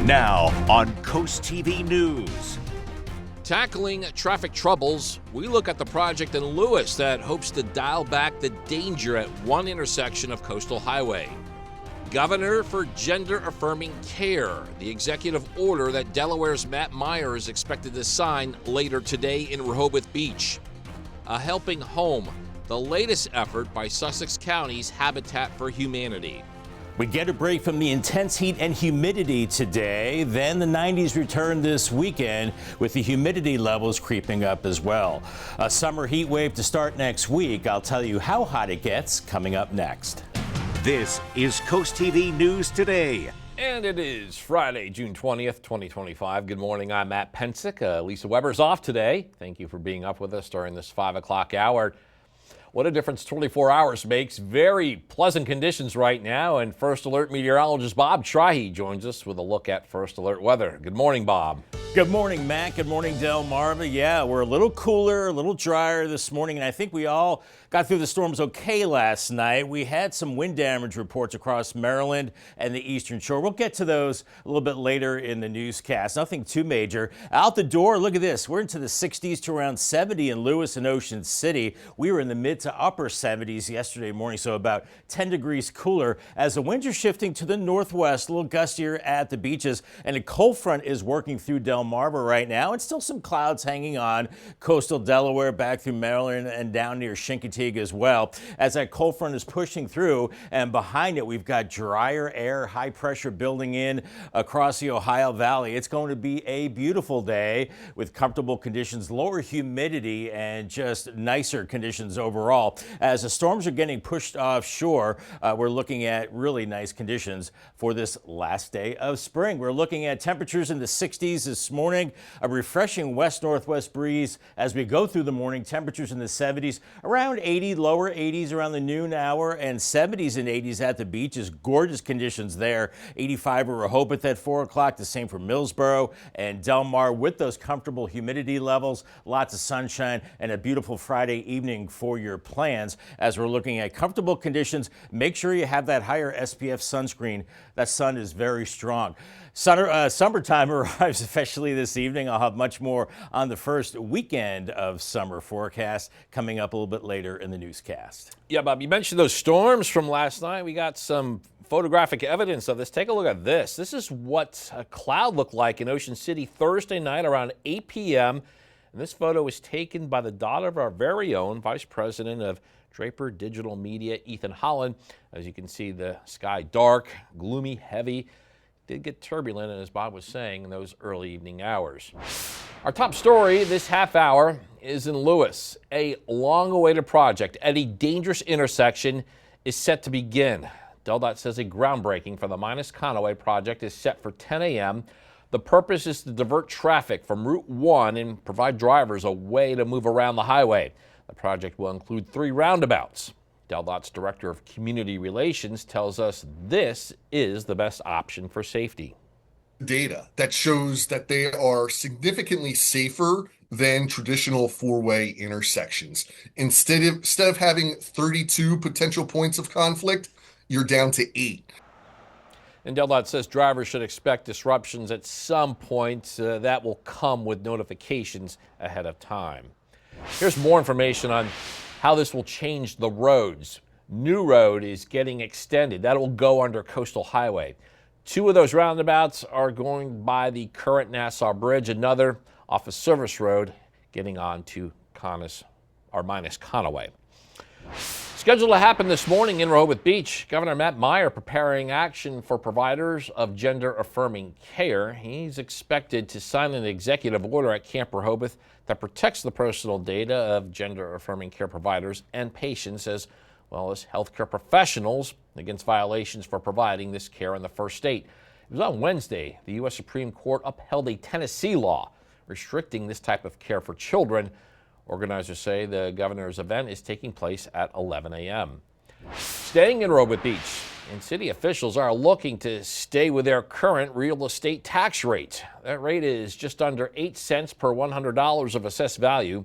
Now on Coast TV News. Tackling traffic troubles, we look at the project in Lewis that hopes to dial back the danger at one intersection of Coastal Highway. Governor for Gender-Affirming Care, the executive order that Delaware's Matt Meyer is expected to sign later today in Rehoboth Beach. A Helping Home, the latest effort by Sussex County's Habitat for Humanity. We get a break from the intense heat and humidity today. Then the 90s return this weekend with the humidity levels creeping up as well. A summer heat wave to start next week. I'll tell you how hot it gets coming up next. This is Coast TV News Today. And it is Friday, June 20th, 2025. Good morning. I'm Matt Pensick. Lisa Weber's off today. Thank you for being up with us during this 5 o'clock hour. What a difference 24 hours makes. Very pleasant conditions right now. And First Alert meteorologist Bob Trihey joins us with a look at First Alert weather. Good morning, Bob. Good morning, Matt. Good morning, Delmarva. Yeah, we're a little cooler, a little drier this morning, and I think we all got through the storms okay last night. We had some wind damage reports across Maryland and the Eastern Shore. We'll get to those a little bit later in the newscast. Nothing too major. Out the door, look at this. We're into the 60s to around 70 in Lewis and Ocean City. We were in the mid to upper 70s yesterday morning, so about 10 degrees cooler as the winds are shifting to the northwest, a little gustier at the beaches, and a cold front is working through Delmarva right now, and still some clouds hanging on coastal Delaware back through Maryland and down near Chincoteague as well as that cold front is pushing through, and behind it we've got drier air, high pressure building in across the Ohio Valley. It's going to be a beautiful day with comfortable conditions, lower humidity, and just nicer conditions overall. As the storms are getting pushed offshore, we're looking at really nice conditions for this last day of spring. We're looking at temperatures in the 60s this morning, a refreshing west-northwest breeze as we go through the morning. Temperatures in the 70s, around 80, lower 80s around the noon hour, and 70s and 80s at the beaches. Gorgeous conditions there. 85 for Rehoboth at 4 o'clock, the same for Millsboro and Delmar with those comfortable humidity levels. Lots of sunshine and a beautiful Friday evening for your plans. As we're looking at comfortable conditions, make sure you have that higher SPF sunscreen. That sun is very strong. Summertime arrives officially this evening. I'll have much more on the first weekend of summer forecast coming up a little bit later in the newscast. Yeah, Bob, you mentioned those storms from last night. We got some photographic evidence of this. Take a look at this. This is what a cloud looked like in Ocean City Thursday night around 8 p.m. And this photo was taken by the daughter of our very own Vice President of Draper Digital Media, Ethan Holland. As you can see, the sky dark, gloomy, heavy. Did get turbulent, and as Bob was saying, in those early evening hours. Our top story this half hour is in Lewis. A long-awaited project at a dangerous intersection is set to begin. Deldot says a groundbreaking for the Minos Conaway project is set for 10 a.m. The purpose is to divert traffic from Route 1 and provide drivers a way to move around the highway. The project will include 3 roundabouts. Deldot's Director of Community Relations tells us this is the best option for safety. Data that shows that they are significantly safer than traditional four-way intersections. Instead of having 32 potential points of conflict, you're down to 8. And Deldot says drivers should expect disruptions at some point. That will come with notifications ahead of time. Here's more information on how this will change the roads. New Road is getting extended. That will go under Coastal Highway. 2 of those roundabouts are going by the current Nassau Bridge, another off of Service Road getting on to Minos Conaway. Scheduled to happen this morning in Rehoboth Beach, Governor Matt Meyer preparing action for providers of gender-affirming care. He's expected to sign an executive order at Camp Rehoboth that protects the personal data of gender-affirming care providers and patients as well as healthcare professionals against violations for providing this care in the first state. It was on Wednesday the U.S. Supreme Court upheld a Tennessee law restricting this type of care for children. Organizers say the governor's event is taking place at 11 a.m. Staying in Rehoboth Beach, and city officials are looking to stay with their current real estate tax rate. That rate is just under 8 cents per $100 of assessed value.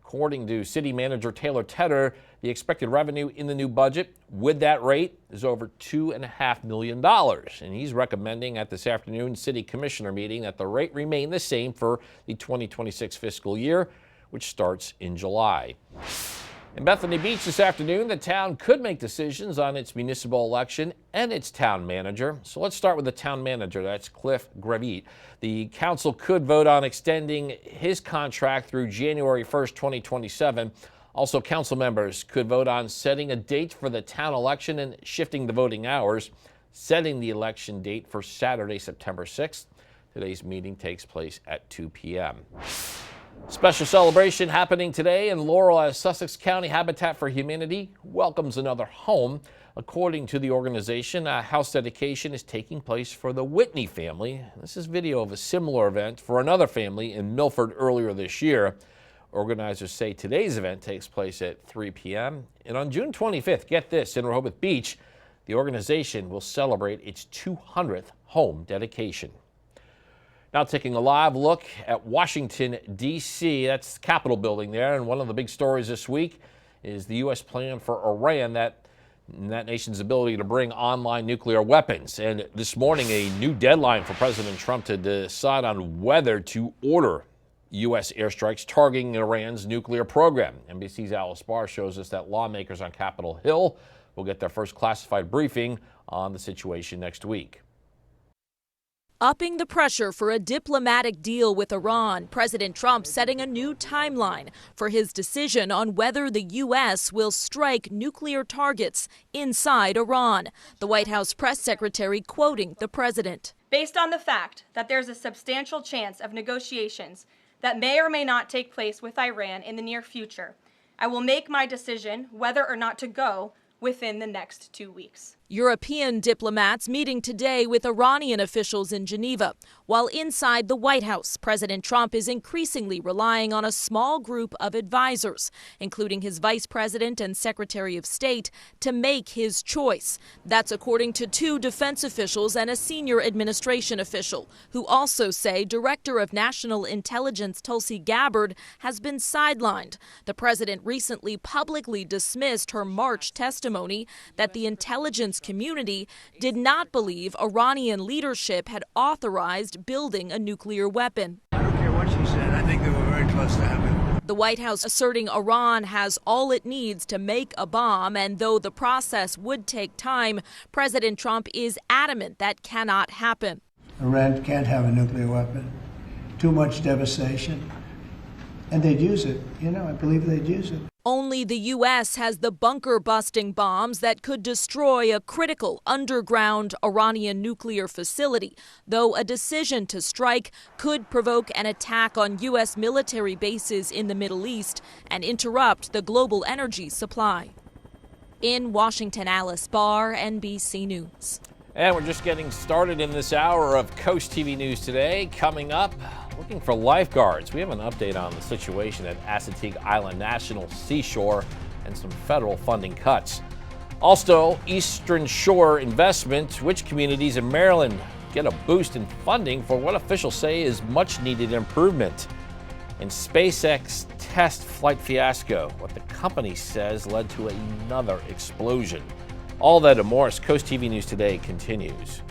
According to City Manager Taylor Tedder, The expected revenue in the new budget with that rate is over $2.5 million. And he's recommending at this afternoon city commissioner meeting that the rate remain the same for the 2026 fiscal year, which starts in July. In Bethany Beach this afternoon, the town could make decisions on its municipal election and its town manager. So let's start with the town manager. That's Cliff Gravit. The council could vote on extending his contract through January 1st, 2027. Also, council members could vote on setting a date for the town election and shifting the voting hours, setting the election date for Saturday, September 6th. Today's meeting takes place at 2 p.m. Special celebration happening today in Laurel as Sussex County Habitat for Humanity welcomes another home. According to the organization, a house dedication is taking place for the Whitney family. This is video of a similar event for another family in Milford earlier this year. Organizers say today's event takes place at 3 p.m. And on June 25th, get this, in Rehoboth Beach, the organization will celebrate its 200th home dedication. Now taking a live look at Washington, D.C., that's the Capitol building there, and one of the big stories this week is the U.S. plan for Iran, that nation's ability to bring online nuclear weapons. And this morning, a new deadline for President Trump to decide on whether to order U.S. airstrikes targeting Iran's nuclear program. NBC's Alice Barr shows us that lawmakers on Capitol Hill will get their first classified briefing on the situation next week. Upping the pressure for a diplomatic deal with Iran, President Trump setting a new timeline for his decision on whether the U.S. will strike nuclear targets inside Iran. The White House press secretary quoting the president. Based on the fact that there's a substantial chance of negotiations that may or may not take place with Iran in the near future, I will make my decision whether or not to go within the next 2 weeks. European diplomats meeting today with Iranian officials in Geneva, while inside the White House, President Trump is increasingly relying on a small group of advisors, including his vice president and secretary of state, to make his choice. That's according to 2 defense officials and a senior administration official, who also say Director of National Intelligence Tulsi Gabbard has been sidelined. The president recently publicly dismissed her March testimony that the intelligence community did not believe Iranian leadership had authorized building a nuclear weapon. I don't care what she said. I think they were very close to having it. The White House asserting Iran has all it needs to make a bomb, and though the process would take time, President Trump is adamant that cannot happen. Iran can't have a nuclear weapon. Too much devastation. And they'd use it. I believe they'd use it. Only the U.S. has the bunker-busting bombs that could destroy a critical underground Iranian nuclear facility, though a decision to strike could provoke an attack on U.S. military bases in the Middle East and interrupt the global energy supply. In Washington, Alice Barr, NBC News. And we're just getting started in this hour of Coast TV News Today. Coming up, looking for lifeguards. We have an update on the situation at Assateague Island National Seashore and some federal funding cuts. Also, Eastern Shore investment. Which communities in Maryland get a boost in funding for what officials say is much needed improvement? And SpaceX test flight fiasco. What the company says led to another explosion. All that and more as Coast TV News Today continues.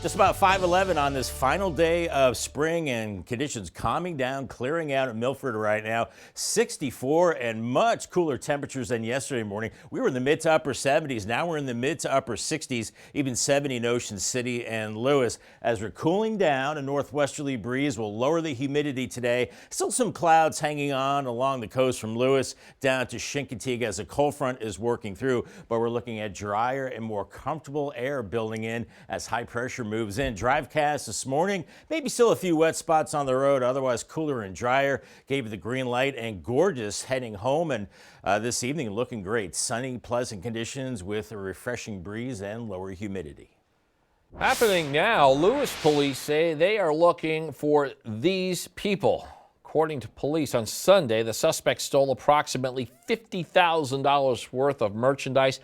Just about 5:11 on this final day of spring, and conditions calming down, clearing out at Milford right now. 64 and much cooler temperatures than yesterday morning. We were in the mid to upper 70s. Now we're in the mid to upper 60s, even 70 in Ocean City and Lewis. As we're cooling down, a northwesterly breeze will lower the humidity today. Still some clouds hanging on along the coast from Lewis down to Chincoteague as a cold front is working through, but we're looking at drier and more comfortable air building in as high pressure moves in. Drivecast this morning, maybe still a few wet spots on the road, otherwise cooler and drier. Gave you the green light and gorgeous heading home, and this evening looking great. Sunny, pleasant conditions with a refreshing breeze and lower humidity. Happening now, Lewis police say they are looking for these people. According to police, on Sunday, the suspect stole approximately $50,000 worth of merchandise,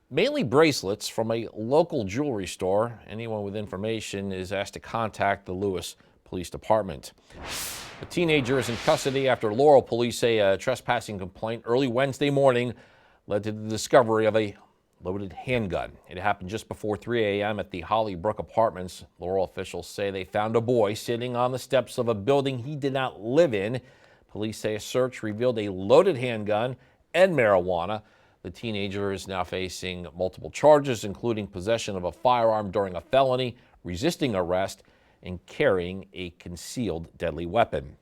mainly bracelets, from a local jewelry store. Anyone with information is asked to contact the Lewis Police Department. A teenager is in custody after Laurel police say a trespassing complaint early Wednesday morning led to the discovery of a loaded handgun. It happened just before 3 a.m. at the Hollybrook Apartments. Laurel officials say they found a boy sitting on the steps of a building he did not live in. Police say a search revealed a loaded handgun and marijuana. The teenager is now facing multiple charges, including possession of a firearm during a felony, resisting arrest, and carrying a concealed deadly weapon.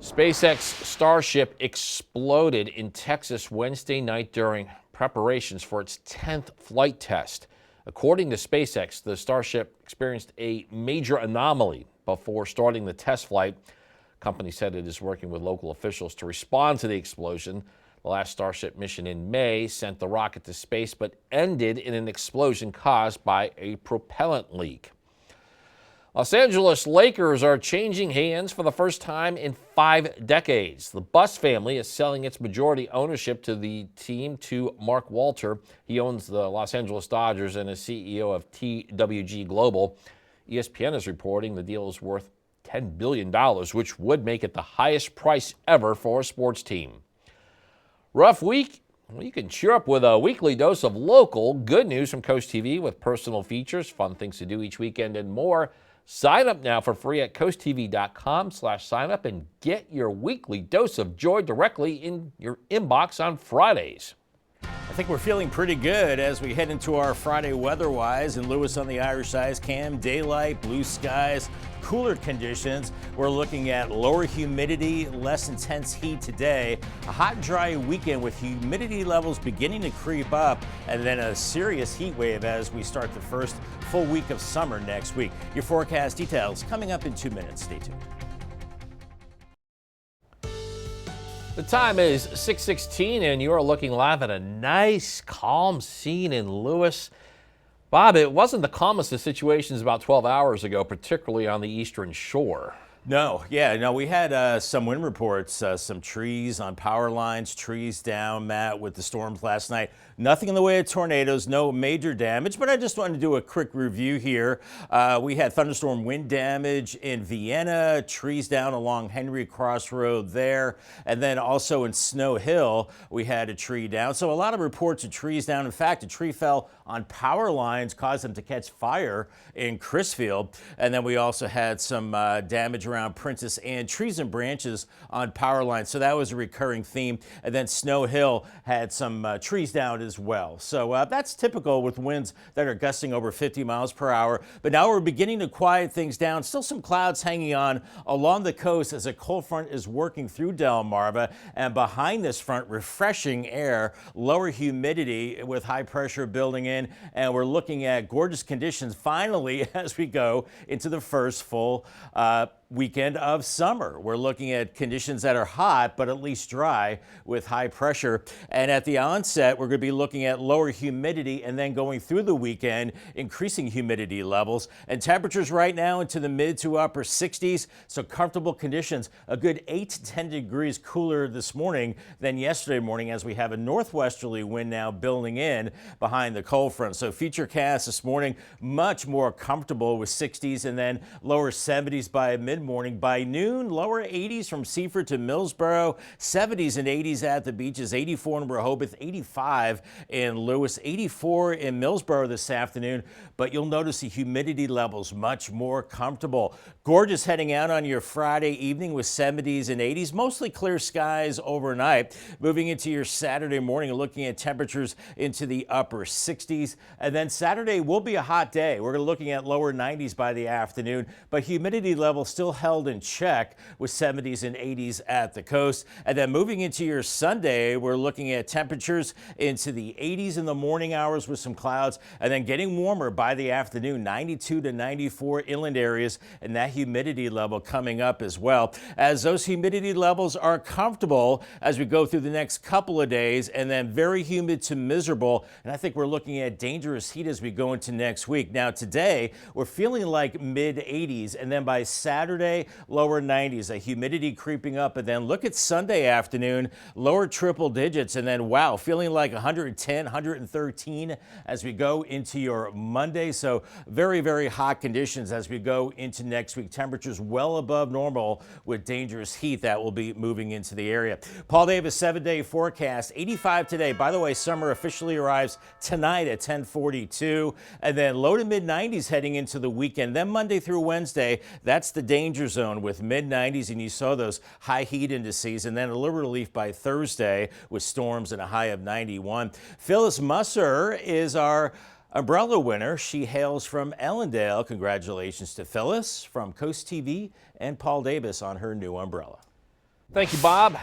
SpaceX Starship exploded in Texas Wednesday night during preparations for its 10th flight test. According to SpaceX, the Starship experienced a major anomaly before starting the test flight. The company said it is working with local officials to respond to the explosion. The last Starship mission in May sent the rocket to space, but ended in an explosion caused by a propellant leak. Los Angeles Lakers are changing hands for the first time in 5 decades. The Buss family is selling its majority ownership to the team to Mark Walter. He owns the Los Angeles Dodgers and is CEO of TWG Global. ESPN is reporting the deal is worth $10 billion, which would make it the highest price ever for a sports team. Rough week? Well, you can cheer up with a weekly dose of local good news from Coast TV with personal features, fun things to do each weekend, and more. Sign up now for free at coasttv.com/signup and get your weekly dose of joy directly in your inbox on Fridays. I think we're feeling pretty good as we head into our Friday weather-wise. In Lewis on the Irish Ice Cam, daylight, blue skies, cooler conditions. We're looking at lower humidity, less intense heat today. A hot, dry weekend with humidity levels beginning to creep up, and then a serious heat wave as we start the first full week of summer next week. Your forecast details coming up in 2 minutes. Stay tuned. The time is 6:16 and you are looking live at a nice calm scene in Lewis. Bob, it wasn't the calmest of situations about 12 hours ago, particularly on the eastern shore. No, we had some wind reports, some trees on power lines, trees down, Matt, with the storms last night. Nothing in the way of tornadoes, no major damage, but I just wanted to do a quick review here. We had thunderstorm wind damage in Vienna, trees down along Henry Cross Road there, and then also in Snow Hill, we had a tree down. So a lot of reports of trees down. In fact, a tree fell on power lines, caused them to catch fire in Crisfield. And then we also had some damage around Princess Anne, trees and branches on power lines. So that was a recurring theme. And then Snow Hill had some trees down as well. So that's typical with winds that are gusting over 50 miles per hour. But now we're beginning to quiet things down. Still some clouds hanging on along the coast as a cold front is working through Delmarva. And behind this front, refreshing air, lower humidity with high pressure building in. And we're looking at gorgeous conditions finally as we go into the first full weekend of summer. We're looking at conditions that are hot, but at least dry with high pressure. And at the onset, we're going to be looking at lower humidity and then going through the weekend, increasing humidity levels and temperatures right now into the mid to upper 60s. So comfortable conditions, a good 8 to 10 degrees cooler this morning than yesterday morning as we have a northwesterly wind now building in behind the cold front. So futurecast this morning, much more comfortable with 60s and then lower 70s by mid-morning. By noon, lower 80s from Seaford to Millsboro, 70s and 80s at the beaches, 84 in Rehoboth, 85 in Lewis, 84 in Millsboro this afternoon. But you'll notice the humidity levels much more comfortable. Gorgeous heading out on your Friday evening with 70s and 80s, mostly clear skies overnight. Moving into your Saturday morning, looking at temperatures into the upper 60s. And then Saturday will be a hot day. We're looking at lower 90s by the afternoon, but humidity levels still held in check with 70s and 80s at the coast. And then moving into your Sunday, we're looking at temperatures into the 80s in the morning hours with some clouds, and then getting warmer by the afternoon, 92 to 94 inland areas, and that humidity level coming up as well. As those humidity levels are comfortable as we go through the next couple of days, and then very humid to miserable. And I think we're looking at dangerous heat as we go into next week. Now today, we're feeling like mid 80s, and then by Saturday Saturday, lower 90s, a humidity creeping up. And then look at Sunday afternoon, lower triple digits. And then, wow, feeling like 110, 113 as we go into your Monday. So very, very hot conditions as we go into next week. Temperatures well above normal with dangerous heat that will be moving into the area. Paul Davis, 7-day forecast, 85 today. By the way, summer officially arrives tonight at 10:42, and then low to mid 90s heading into the weekend. Then Monday through Wednesday, that's the danger zone with mid 90s, and you saw those high heat indices, and then a little relief by Thursday with storms and a high of 91. Phyllis Musser is our umbrella winner. She hails from Ellendale. Congratulations to Phyllis from Coast TV and Paul Davis on her new umbrella. Thank you, Bob.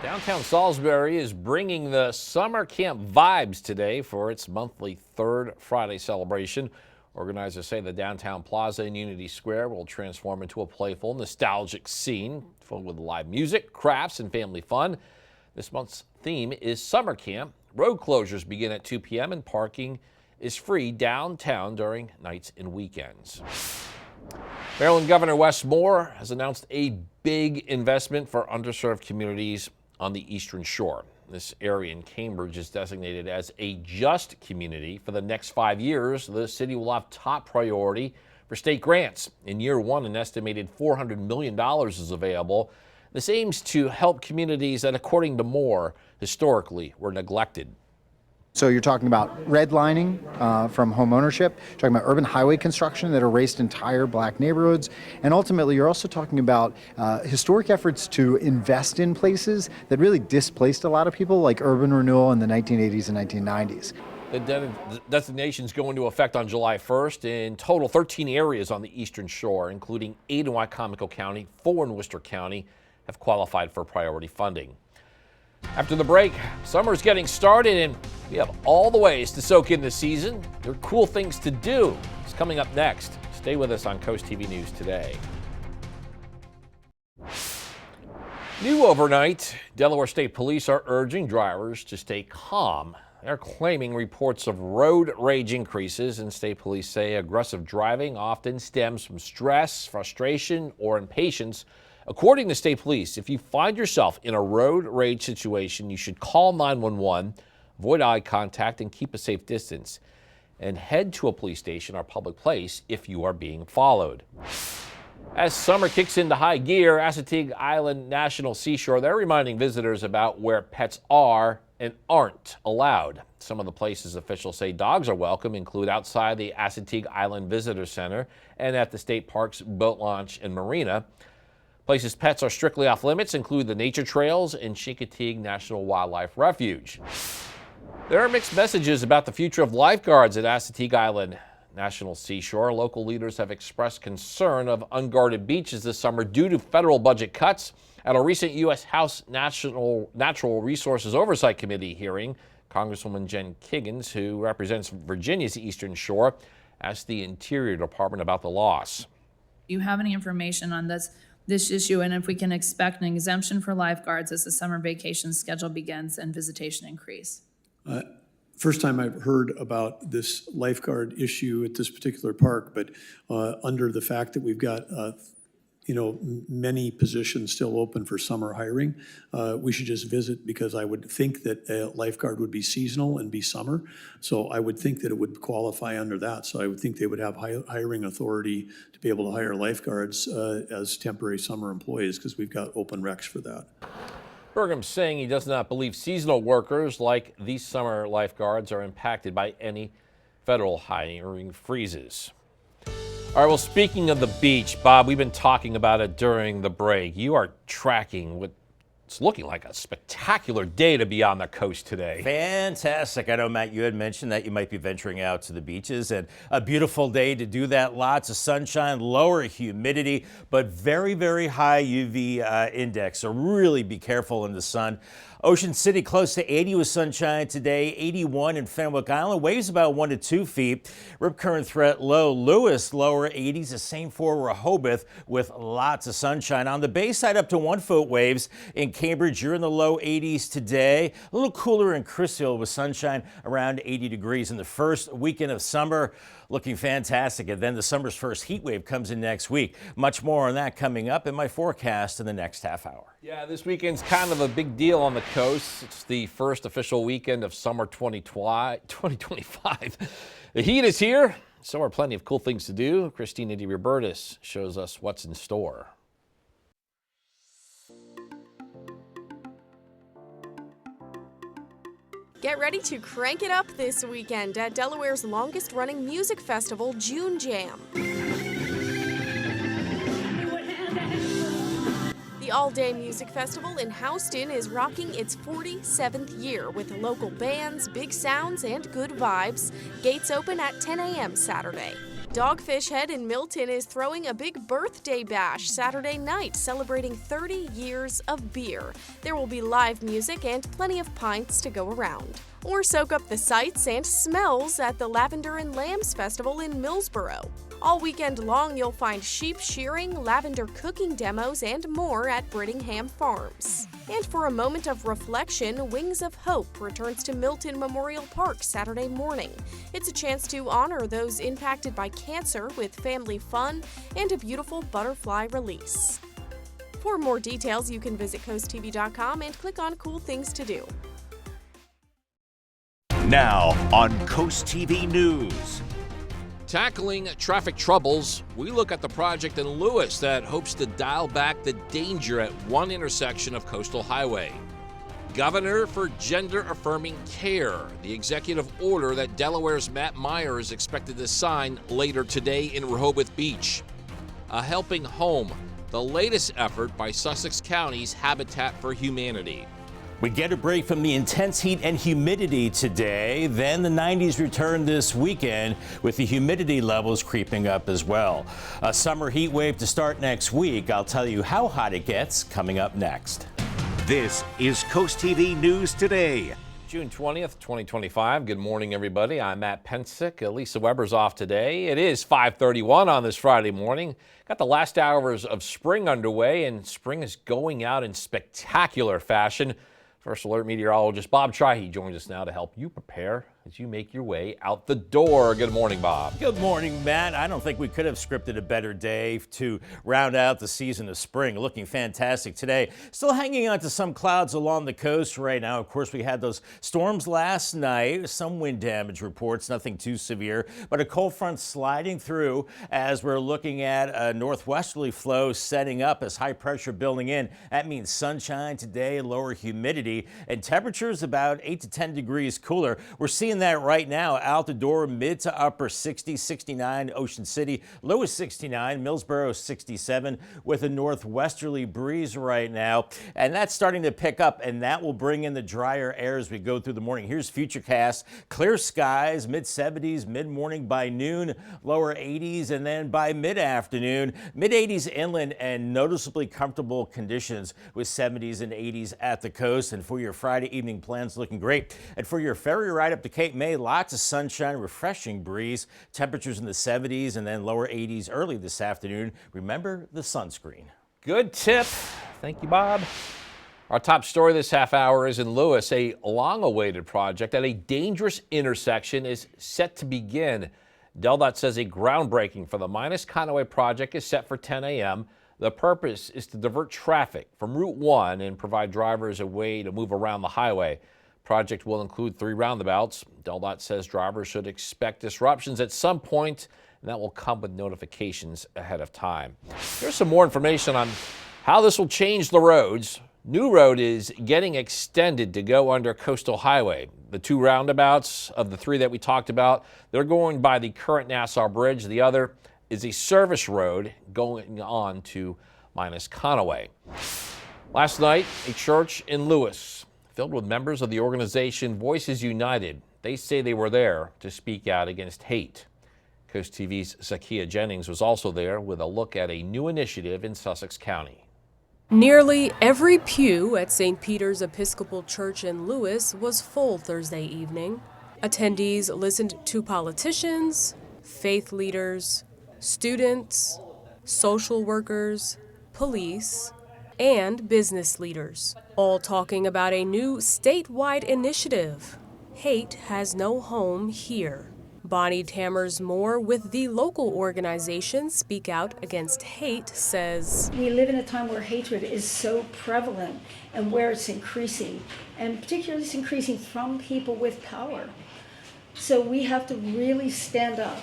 Downtown Salisbury is bringing the summer camp vibes today for its monthly Third Friday celebration. Organizers say the downtown plaza in Unity Square will transform into a playful, nostalgic scene filled with live music, crafts, and family fun. This month's theme is summer camp. Road closures begin at 2 p.m. and parking is free downtown during nights and weekends. Maryland Governor Wes Moore has announced a big investment for underserved communities on the Eastern Shore. This area in Cambridge is designated as a just community. For the next 5 years, the city will have top priority for state grants. In year one, an estimated $400 million is available. This aims to help communities that, according to Moore, historically were neglected. So you're talking about redlining from home ownership, talking about urban highway construction that erased entire black neighborhoods, and ultimately you're also talking about historic efforts to invest in places that really displaced a lot of people, like urban renewal in the 1980s and 1990s. The designations go into effect on July 1st. In total, 13 areas on the Eastern Shore, including 8 in Wycomico County, 4 in Worcester County, have qualified for priority funding. After the break, summer's getting started and we have all the ways to soak in the season. There are cool things to do. It's coming up next. Stay with us on Coast TV News Today. New overnight, Delaware State Police are urging drivers to stay calm. They're claiming reports of road rage increases, and state police say aggressive driving often stems from stress, frustration, or impatience. According to state police, if you find yourself in a road rage situation, you should call 911, avoid eye contact, and keep a safe distance, and head to a police station or public place if you are being followed. As summer kicks into high gear, Assateague Island National Seashore, they're reminding visitors about where pets are and aren't allowed. Some of the places officials say dogs are welcome include outside the Assateague Island Visitor Center and at the state park's boat launch and marina. Places pets are strictly off limits include the nature trails and Chincoteague National Wildlife Refuge. There are mixed messages about the future of lifeguards at Assateague Island National Seashore. Local leaders have expressed concern of unguarded beaches this summer due to federal budget cuts. At a recent U.S. House Natural Resources Oversight Committee hearing, Congresswoman Jen Kiggins, who represents Virginia's Eastern Shore, asked the Interior Department about the loss. Do you have any information on this issue, and if we can expect an exemption for lifeguards as the summer vacation schedule begins and visitation increase? First time I've heard about this lifeguard issue at this particular park, but under the fact that we've got many positions still open for summer hiring, we should just visit, because I would think that a lifeguard would be seasonal and be summer. So I would think that it would qualify under that. So I would think they would have hiring authority to be able to hire lifeguards as temporary summer employees, because we've got open recs for that. Burgum's saying he does not believe seasonal workers like these summer lifeguards are impacted by any federal hiring freezes. All right, well, speaking of the beach, Bob, we've been talking about it during the break. You are tracking what's looking like a spectacular day to be on the coast today. Fantastic. I know, Matt, you had mentioned that you might be venturing out to the beaches, and a beautiful day to do that. Lots of sunshine, lower humidity, but very, very high UV index. So really be careful in the sun. Ocean City close to 80 with sunshine today, 81 in Fenwick Island, waves about 1 to 2 feet. Rip current threat low. Lewis, lower 80s, the same for Rehoboth with lots of sunshine. On the bay side, up to 1 foot waves. In Cambridge, you're in the low 80s today. A little cooler in Crisfield with sunshine around 80 degrees in the first weekend of summer. looking fantastic. And then the summer's first heat wave comes in next week. Much more on that coming up in my forecast in the next half hour. Yeah, this weekend's kind of a big deal on the coast. It's the first official weekend of summer 2025. The heat is here, so are plenty of cool things to do. Christina DeRobertis shows us what's in store. Get ready to crank it up this weekend at Delaware's longest-running music festival, June Jam. The all-day music festival in Houston is rocking its 47th year with local bands, big sounds, and good vibes. Gates open at 10 a.m. Saturday. Dogfish Head in Milton is throwing a big birthday bash Saturday night, celebrating 30 years of beer. There will be live music and plenty of pints to go around. Or soak up the sights and smells at the Lavender and Lambs Festival in Millsboro. All weekend long, you'll find sheep shearing, lavender cooking demos, and more at Brittingham Farms. And for a moment of reflection, Wings of Hope returns to Milton Memorial Park Saturday morning. It's a chance to honor those impacted by cancer with family fun and a beautiful butterfly release. For more details, you can visit CoastTV.com and click on Cool Things to Do. Now on Coast TV News. Tackling traffic troubles, we look at the project in Lewis that hopes to dial back the danger at one intersection of Coastal Highway. Governor for Gender-Affirming Care, the executive order that Delaware's Matt Meyer is expected to sign later today in Rehoboth Beach. A Helping Home, the latest effort by Sussex County's Habitat for Humanity. We get a break from the intense heat and humidity today. Then the 90s return this weekend with the humidity levels creeping up as well. A summer heat wave to start next week. I'll tell you how hot it gets coming up next. This is Coast TV News Today. June 20th, 2025. Good morning, everybody. I'm Matt Pensick. Lisa Weber's off today. It is 5:31 on this Friday morning. Got the last hours of spring underway, and spring is going out in spectacular fashion. First Alert meteorologist Bob Trihey joins us now to help you prepare as you make your way out the door. Good morning, Bob. Good morning, Matt. I don't think we could have scripted a better day to round out the season of spring. Looking fantastic today. Still hanging on to some clouds along the coast right now. Of course, we had those storms last night. Some wind damage reports, nothing too severe, but a cold front sliding through as we're looking at a northwesterly flow setting up as high pressure building in. That means sunshine today, lower humidity, and temperatures about 8 to 10 degrees cooler. We're seeing that right now out the door, mid to upper 60s, 69 Ocean City, lowest 69, Millsboro 67 with a northwesterly breeze right now. And that's starting to pick up, and that will bring in the drier air as we go through the morning. Here's Futurecast. Clear skies, mid 70s, mid morning by noon, lower 80s, and then by mid afternoon, mid 80s inland and noticeably comfortable conditions with 70s and 80s at the coast. And for your Friday evening plans, looking great. And for your ferry ride up to Cape May, lots of sunshine, refreshing breeze, temperatures in the 70s and then lower 80s early this afternoon. Remember the sunscreen. Good tip. Thank you, Bob. Our top story this half hour is in Lewis. A long-awaited project at a dangerous intersection is set to begin. Deldot says a groundbreaking for the Minos Conaway project is set for 10 a.m. The purpose is to divert traffic from Route 1 and provide drivers a way to move around the highway. Project will include 3 roundabouts. Deldot says drivers should expect disruptions at some point, and that will come with notifications ahead of time. Here's some more information on how this will change the roads. New road is getting extended to go under Coastal Highway. The 2 roundabouts of the 3 that we talked about, they're going by the current Nassau Bridge. The other is a service road going on to Minos Conaway. Last night, a church in Lewis filled with members of the organization Voices United. They say they were there to speak out against hate. Coast TV's Zakia Jennings was also there with a look at a new initiative in Sussex County. Nearly every pew at St. Peter's Episcopal Church in Lewis was full Thursday evening. Attendees listened to politicians, faith leaders, students, social workers, police, and business leaders, all talking about a new statewide initiative, Hate Has No Home Here. Bonnie Tammers-Moore with the local organization Speak Out Against Hate says, we live in a time where hatred is so prevalent and where it's increasing, and particularly it's increasing from people with power. So we have to really stand up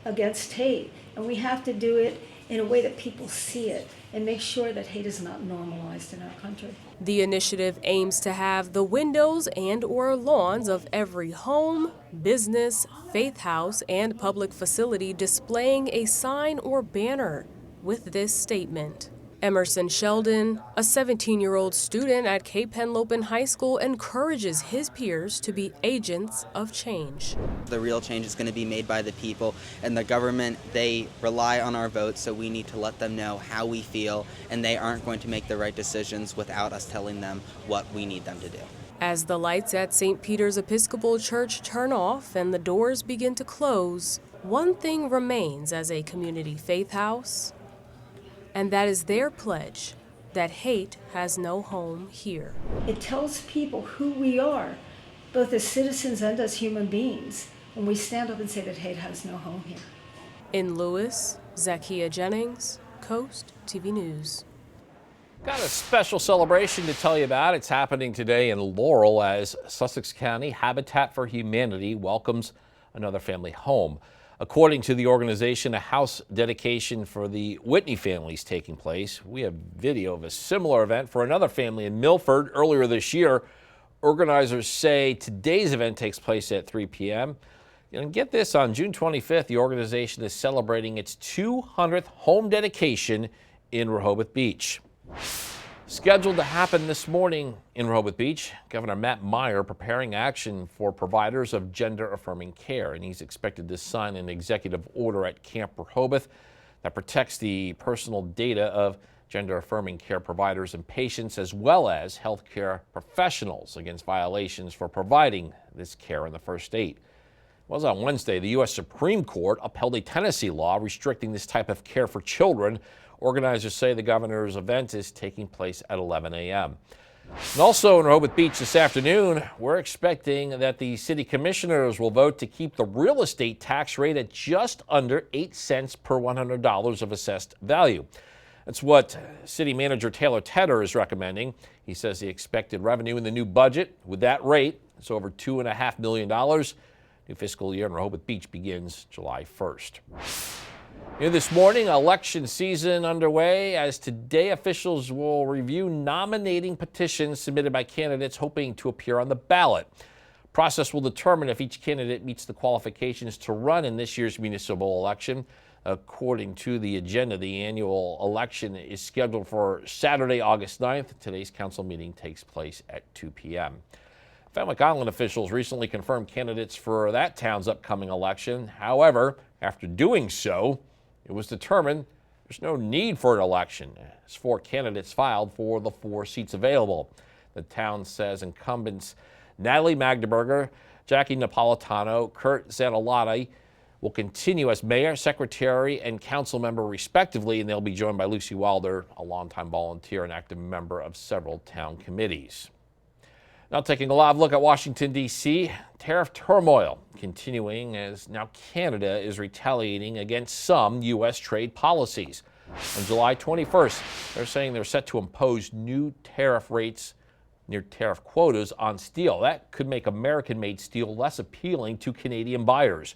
against hate, and we have to do it in a way that people see it and make sure that hate is not normalized in our country. The initiative aims to have the windows and/or lawns of every home, business, faith house, and public facility displaying a sign or banner with this statement. Emerson Sheldon, a 17-year-old student at Cape Henlopen High School, encourages his peers to be agents of change. The real change is going to be made by the people, and the government, they rely on our votes, so we need to let them know how we feel, and they aren't going to make the right decisions without us telling them what we need them to do. As the lights at St. Peter's Episcopal Church turn off and the doors begin to close, one thing remains as a community faith house, and that is their pledge that hate has no home here. It tells people who we are, both as citizens and as human beings, when we stand up and say that hate has no home here. In Lewis, Zakia Jennings, Coast TV News. Got a special celebration to tell you about. It's happening today in Laurel as Sussex County Habitat for Humanity welcomes another family home. According to the organization, a house dedication for the Whitney family is taking place. We have video of a similar event for another family in Milford earlier this year. Organizers say today's event takes place at 3 p.m. And get this, on June 25th, the organization is celebrating its 200th home dedication in Rehoboth Beach. Scheduled to happen this morning in Rehoboth Beach, Governor Matt Meyer preparing action for providers of gender-affirming care, and he's expected to sign an executive order at Camp Rehoboth that protects the personal data of gender-affirming care providers and patients, as well as healthcare professionals, against violations for providing this care in the first state. Well, on Wednesday, the U.S. Supreme Court upheld a Tennessee law restricting this type of care for children. Organizers say the governor's event is taking place at 11 a.m. And also in Rehoboth Beach this afternoon, we're expecting that the city commissioners will vote to keep the real estate tax rate at just under 8 cents per $100 of assessed value. That's what City Manager Taylor Tedder is recommending. He says the expected revenue in the new budget with that rate is over $2.5 million. New fiscal year in Rehoboth Beach begins July 1st. This morning, election season underway, as today officials will review nominating petitions submitted by candidates hoping to appear on the ballot. Process will determine if each candidate meets the qualifications to run in this year's municipal election. According to the agenda, the annual election is scheduled for Saturday, August 9th. Today's council meeting takes place at 2 p.m. Fenwick Island officials recently confirmed candidates for that town's upcoming election. However, after doing so, it was determined there's no need for an election, as 4 candidates filed for the 4 seats available. The town says incumbents Natalie Magdeburger, Jackie Napolitano, Kurt Zanalotti will continue as mayor, secretary, and council member respectively, and they'll be joined by Lucy Wilder, a longtime volunteer and active member of several town committees. Now taking a live look at Washington, D.C., tariff turmoil continuing as now Canada is retaliating against some U.S. trade policies. On July 21st, they're saying they're set to impose new tariff rates, near tariff quotas on steel. That could make American-made steel less appealing to Canadian buyers.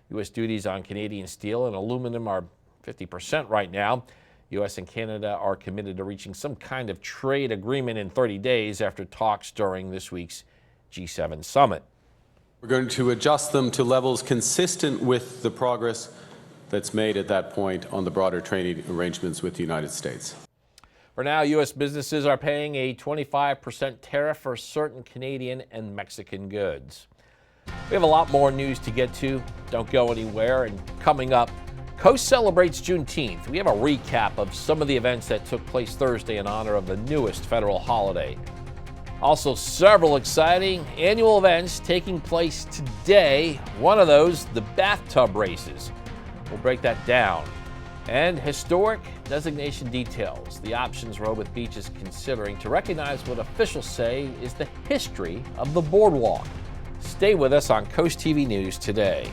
U.S. duties on Canadian steel and aluminum are 50% right now. U.S. and Canada are committed to reaching some kind of trade agreement in 30 days after talks during this week's G7 summit. We're going to adjust them to levels consistent with the progress that's made at that point on the broader trading arrangements with the United States. For now, U.S. businesses are paying a 25% tariff for certain Canadian and Mexican goods. We have a lot more news to get to. Don't go anywhere. And coming up, Coast celebrates Juneteenth. We have a recap of some of the events that took place Thursday in honor of the newest federal holiday. Also, several exciting annual events taking place today. One of those, the bathtub races. We'll break that down. And historic designation details, the options Rehoboth Beach is considering to recognize what officials say is the history of the boardwalk. Stay with us on Coast TV News today.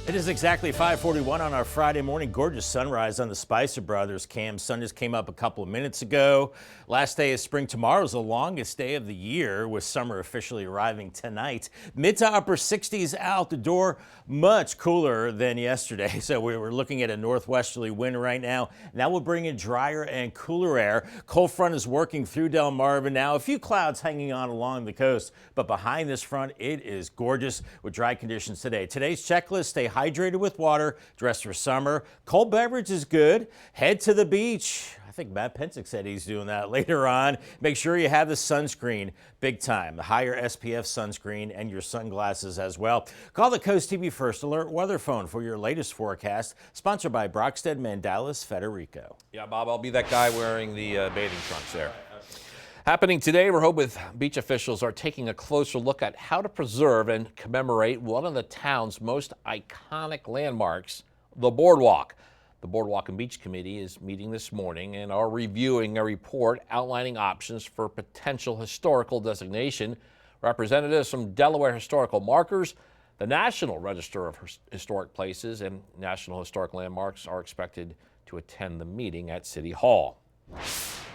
It is exactly 5:41 on our Friday morning. Gorgeous sunrise on the Spicer Brothers camp. Sun just came up a couple of minutes ago. Last day of spring. Tomorrow's the longest day of the year, with summer officially arriving tonight. Mid to upper 60s out the door, much cooler than yesterday. So we're looking at a northwesterly wind right now. That will bring in drier and cooler air. Cold front is working through Delmarva now. A few clouds hanging on along the coast, but behind this front, it is gorgeous with dry conditions today. Today's checklist: stay hydrated with water, dress for summer. Cold beverage is good. Head to the beach. I think Matt Pensick said he's doing that later on. Make sure you have the sunscreen, big time, the higher SPF sunscreen, and your sunglasses as well. Call the CoastTV First Alert weather phone for your latest forecast. Sponsored by Brockstead Mandalis Federico. Yeah, Bob, I'll be that guy wearing the bathing trunks there. Happening today, Rehoboth beach officials are taking a closer look at how to preserve and commemorate one of the town's most iconic landmarks, the boardwalk. The Boardwalk and Beach Committee is meeting this morning and are reviewing a report outlining options for potential historical designation. Representatives from Delaware Historical Markers, the National Register of Historic Places, and National Historic Landmarks are expected to attend the meeting at City Hall.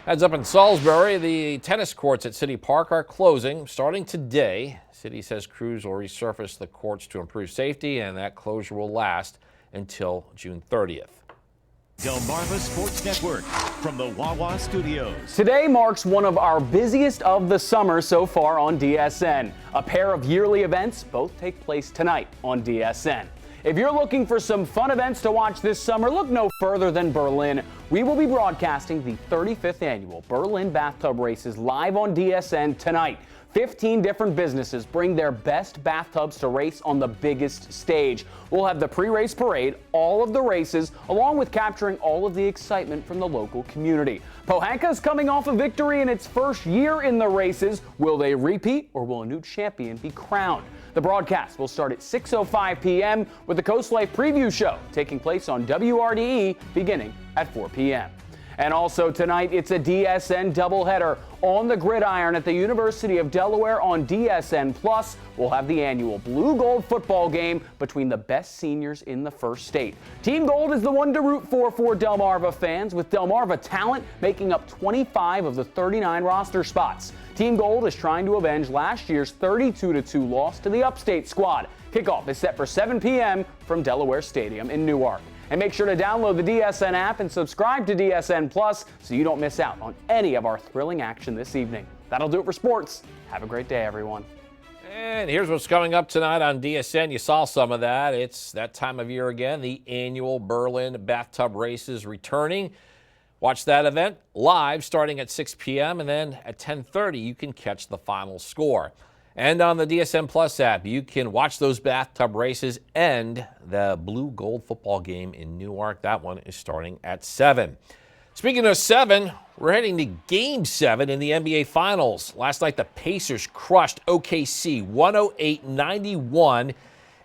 Heads up in Salisbury, the tennis courts at City Park are closing starting today. City says crews will resurface the courts to improve safety, and that closure will last until June 30th. Delmarva Sports Network from the Wawa Studios. Today marks one of our busiest of the summer so far on DSN. A pair of yearly events both take place tonight on DSN. If you're looking for some fun events to watch this summer, look no further than Berlin. We will be broadcasting the 35th annual Berlin Bathtub Races live on DSN tonight. 15 different businesses bring their best bathtubs to race on the biggest stage. We'll have the pre-race parade, all of the races, along with capturing all of the excitement from the local community. Pohanka's coming off a victory in its first year in the races. Will they repeat, or will a new champion be crowned? The broadcast will start at 6:05 p.m. with the Coast Life Preview Show taking place on WRDE beginning at 4 p.m. And also tonight, it's a DSN doubleheader. On the gridiron at the University of Delaware on DSN Plus, we'll have the annual Blue-Gold football game between the best seniors in the first state. Team Gold is the one to root for Delmarva fans, with Delmarva talent making up 25 of the 39 roster spots. Team Gold is trying to avenge last year's 32-2 loss to the Upstate squad. Kickoff is set for 7 p.m. from Delaware Stadium in Newark. And make sure to download the DSN app and subscribe to DSN Plus so you don't miss out on any of our thrilling action this evening. That'll do it for sports. Have a great day, everyone. And here's what's coming up tonight on DSN. You saw some of that. It's that time of year again. The annual Berlin Bathtub Races returning. Watch that event live starting at 6 p.m. and then at 10:30 you can catch the final score. And on the DSN Plus app, you can watch those bathtub races and the Blue-Gold football game in Newark. That one is starting at 7. Speaking of 7, we're heading to Game 7 in the NBA Finals. Last night, the Pacers crushed OKC 108-91.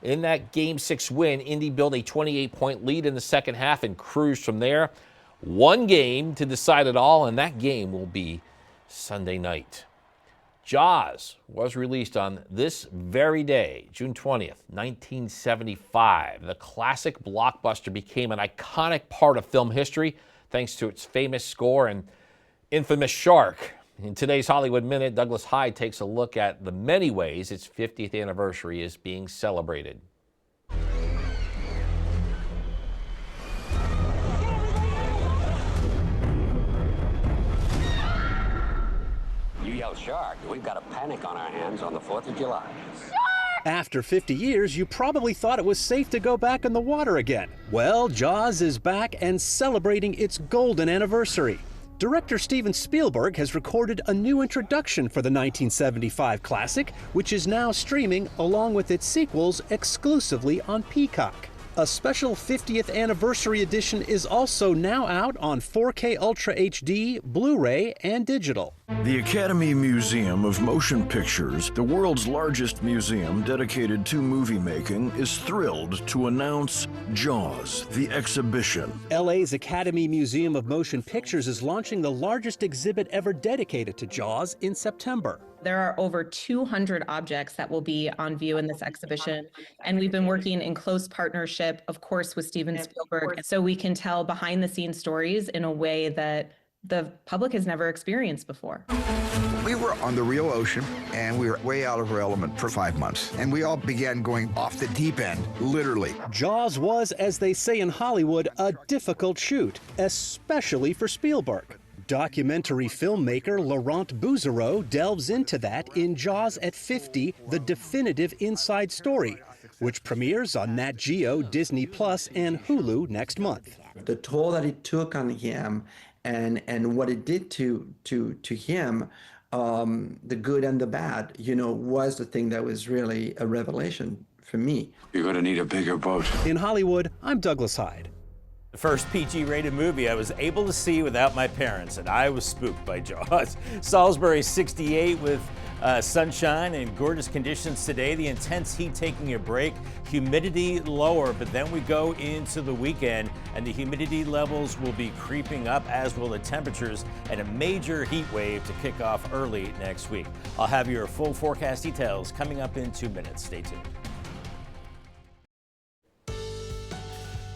In that Game 6 win, Indy built a 28-point lead in the second half and cruised from there. One game to decide it all, and that game will be Sunday night. Jaws was released on this very day, June 20th, 1975. The classic blockbuster became an iconic part of film history thanks to its famous score and infamous shark. In today's Hollywood Minute, Douglas Hyde takes a look at the many ways its 50th anniversary is being celebrated. You yell shark, we've got a panic on our hands on the 4th of July. After 50 years, you probably thought it was safe to go back in the water again. Well, Jaws is back and celebrating its golden anniversary. Director Steven Spielberg has recorded a new introduction for the 1975 classic, which is now streaming along with its sequels exclusively on Peacock. A special 50th anniversary edition is also now out on 4K Ultra HD, Blu-ray, and digital. The Academy Museum of Motion Pictures, the world's largest museum dedicated to movie making, is thrilled to announce Jaws, the exhibition. LA's Academy Museum of Motion Pictures is launching the largest exhibit ever dedicated to Jaws in September. There are over 200 objects that will be on view in this exhibition, and we've been working in close partnership, of course, with Steven Spielberg, so we can tell behind-the-scenes stories in a way that the public has never experienced before. We were on the real ocean, and we were way out of our element for 5 months, and we all began going off the deep end, literally. Jaws was, as they say in Hollywood, a difficult shoot, especially for Spielberg. Documentary filmmaker Laurent Bouzereau delves into that in Jaws at 50, The Definitive Inside Story, which premieres on Nat Geo, Disney Plus, and Hulu next month. The toll that it took on him and what it did to him, the good and the bad, was the thing that was really a revelation for me. You're going to need a bigger boat. In Hollywood, I'm Douglas Hyde. The first PG-rated movie I was able to see without my parents, and I was spooked by Jaws. Salisbury 68 with sunshine and gorgeous conditions today. The intense heat taking a break, humidity lower, but then we go into the weekend and the humidity levels will be creeping up, as will the temperatures, and a major heat wave to kick off early next week. I'll have your full forecast details coming up in 2 minutes. Stay tuned.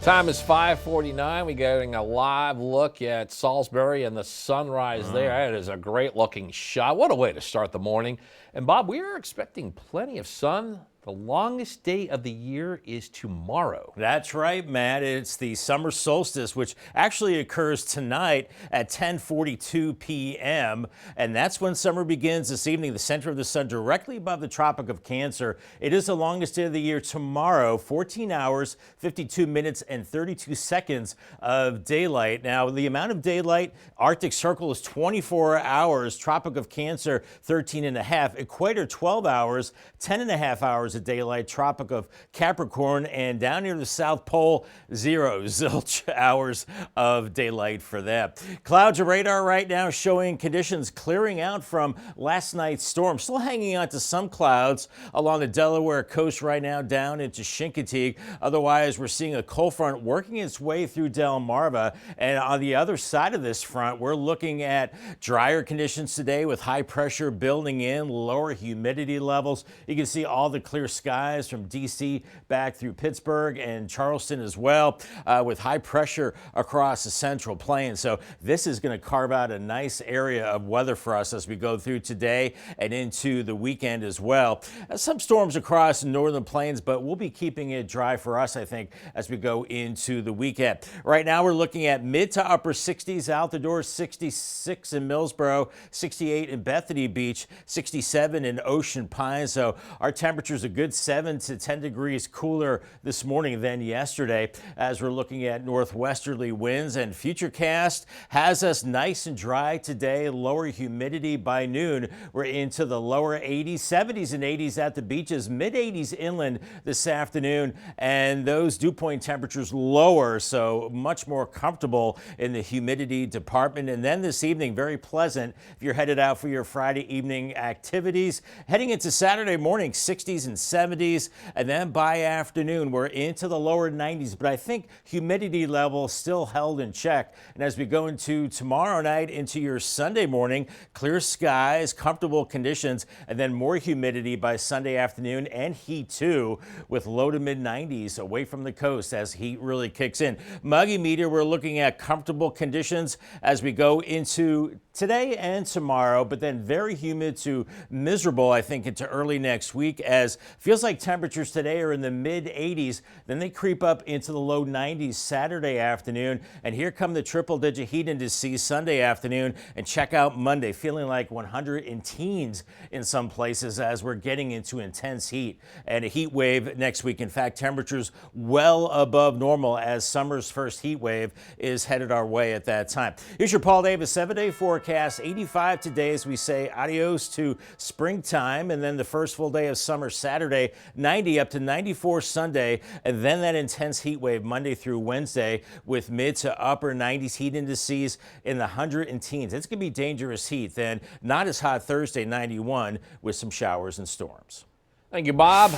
Time is 5:49. We're getting a live look at Salisbury and the sunrise there. It is a great looking shot. What a way to start the morning. And Bob, we are expecting plenty of sun. The longest day of the year is tomorrow. That's right, Matt. It's the summer solstice, which actually occurs tonight at 10:42 p.m. And that's when summer begins this evening, the center of the sun directly above the Tropic of Cancer. It is the longest day of the year tomorrow, 14 hours, 52 minutes, and 32 seconds of daylight. Now, the amount of daylight, Arctic Circle is 24 hours, Tropic of Cancer, 13 and a half, Equator, 12 hours, 10 and a half hours of daylight, Tropic of Capricorn, and down near the South Pole, 0 zilch hours of daylight for that. Clouds and radar right now showing conditions clearing out from last night's storm. Still hanging on to some clouds along the Delaware coast right now down into Chincoteague. Otherwise, we're seeing a cold front working its way through Delmarva. And on the other side of this front, we're looking at drier conditions today with high pressure building in, lower humidity levels. You can see all the clear skies from D.C. back through Pittsburgh and Charleston as well, with high pressure across the Central Plains. So this is going to carve out a nice area of weather for us as we go through today and into the weekend as well. Some storms across the northern plains, but we'll be keeping it dry for us, I think, as we go into the weekend. Right now, we're looking at mid to upper 60s out the door, 66 in Millsboro, 68 in Bethany Beach, 67 in Ocean Pines. So our temperatures a good 7 to 10 degrees cooler this morning than yesterday, as we're looking at northwesterly winds. And Futurecast has us nice and dry today, lower humidity by noon. We're into the lower 80s, 70s and 80s at the beaches, mid 80s inland this afternoon, and those dew point temperatures lower, so much more comfortable in the humidity department. And then this evening, very pleasant if you're headed out for your Friday evening activities. Heading into Saturday morning, 60s and 70s, and then by afternoon we're into the lower 90s, but I think humidity level still held in check. And as we go into tomorrow night into your Sunday morning, clear skies, comfortable conditions, and then more humidity by Sunday afternoon, and heat too, with low to mid 90s away from the coast as heat really kicks in. Muggy meter, we're looking at comfortable conditions as we go into today and tomorrow, but then very humid to miserable, I think, into early next week, as feels like temperatures today are in the mid 80s. Then they creep up into the low 90s Saturday afternoon. And here come the triple digit heat indices Sunday afternoon. And check out Monday, feeling like 100 in teens in some places as we're getting into intense heat and a heat wave next week. In fact, temperatures well above normal as summer's first heat wave is headed our way at that time. Here's your Paul Davis 7-day forecast. 85 today as we say adios to springtime, and then the first full day of summer Saturday, 90 up to 94 Sunday, and then that intense heat wave Monday through Wednesday with mid to upper 90s heat indices in the 100 and teens. It's going to be dangerous heat. Then not as hot Thursday, 91, with some showers and storms. Thank you, Bob.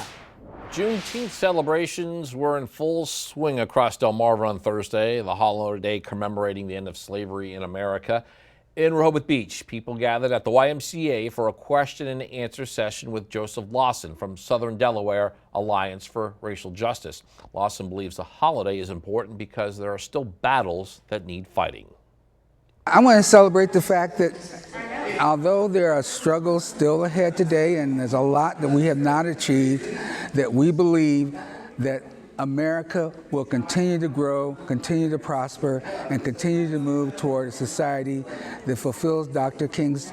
Juneteenth celebrations were in full swing across Delmarva on Thursday, the holiday commemorating the end of slavery in America. In Rehoboth Beach, people gathered at the YMCA for a question and answer session with Joseph Lawson from Southern Delaware Alliance for Racial Justice. Lawson believes the holiday is important because there are still battles that need fighting. I want to celebrate the fact that although there are struggles still ahead today and there's a lot that we have not achieved, that we believe that America will continue to grow, continue to prosper, and continue to move toward a society that fulfills Dr. King's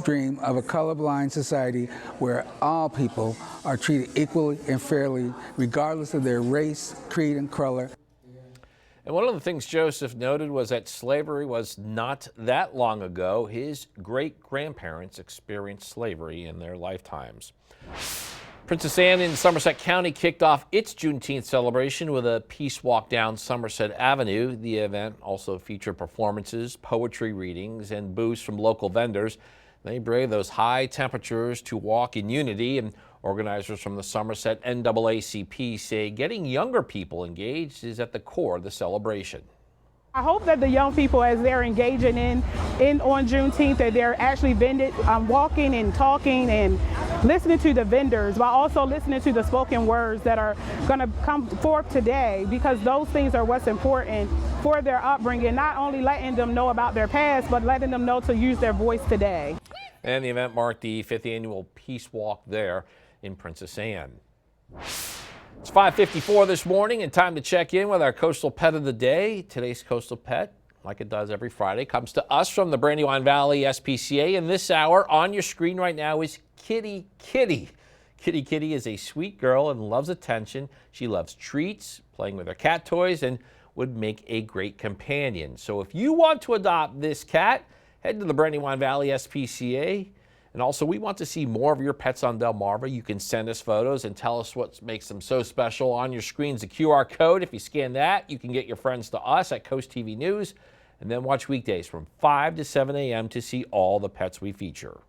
dream of a colorblind society where all people are treated equally and fairly, regardless of their race, creed, and color. And one of the things Joseph noted was that slavery was not that long ago. His great-grandparents experienced slavery in their lifetimes. Princess Anne in Somerset County kicked off its Juneteenth celebration with a peace walk down Somerset Avenue. The event also featured performances, poetry readings, and booths from local vendors. They braved those high temperatures to walk in unity, and organizers from the Somerset NAACP say getting younger people engaged is at the core of the celebration. I hope that the young people, as they're engaging in on Juneteenth, that they're actually walking and talking and listening to the vendors, while also listening to the spoken words that are going to come forth today, because those things are what's important for their upbringing, not only letting them know about their past, but letting them know to use their voice today. And the event marked the 5th annual Peace Walk there in Princess Anne. It's 5:54 this morning and time to check in with our coastal pet of the day. Today's coastal pet, like it does every Friday, comes to us from the Brandywine Valley SPCA. And this hour on your screen right now is Kitty Kitty. Kitty Kitty is a sweet girl and loves attention. She loves treats, playing with her cat toys, and would make a great companion. So if you want to adopt this cat, head to the Brandywine Valley SPCA. And also, we want to see more of your pets on Delmarva. You can send us photos and tell us what makes them so special. On your screen's a QR code. If you scan that, you can get your friends to us at CoastTV News, and then watch weekdays from 5 to 7 a.m. to see all the pets we feature.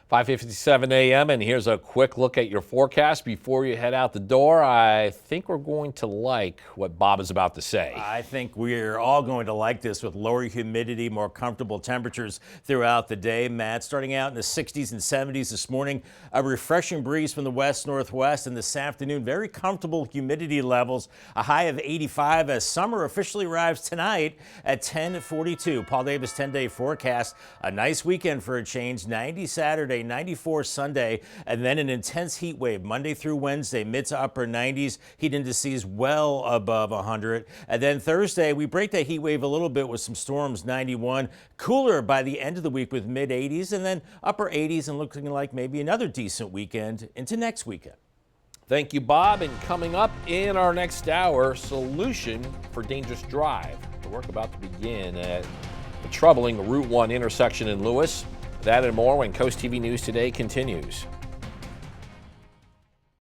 5:57 a.m. and here's a quick look at your forecast before you head out the door. I think we're going to like what Bob is about to say. I think we're all going to like this with lower humidity, more comfortable temperatures throughout the day. Matt, starting out in the 60s and 70s this morning, a refreshing breeze from the west-northwest, and this afternoon, very comfortable humidity levels, a high of 85 as summer officially arrives tonight at 10:42. Paul Davis 10-day forecast, a nice weekend for a change, 90 Saturday, 94 Sunday, and then an intense heat wave Monday through Wednesday, mid to upper 90s, heat indices well above 100. And then Thursday, we break that heat wave a little bit with some storms, 91. Cooler by the end of the week with mid 80s and then upper 80s, and looking like maybe another decent weekend into next weekend. Thank you, Bob. And coming up in our next hour, solution for dangerous drive. The work about to begin at the troubling Route 1 intersection in Lewis. That and more when CoastTV News Today continues.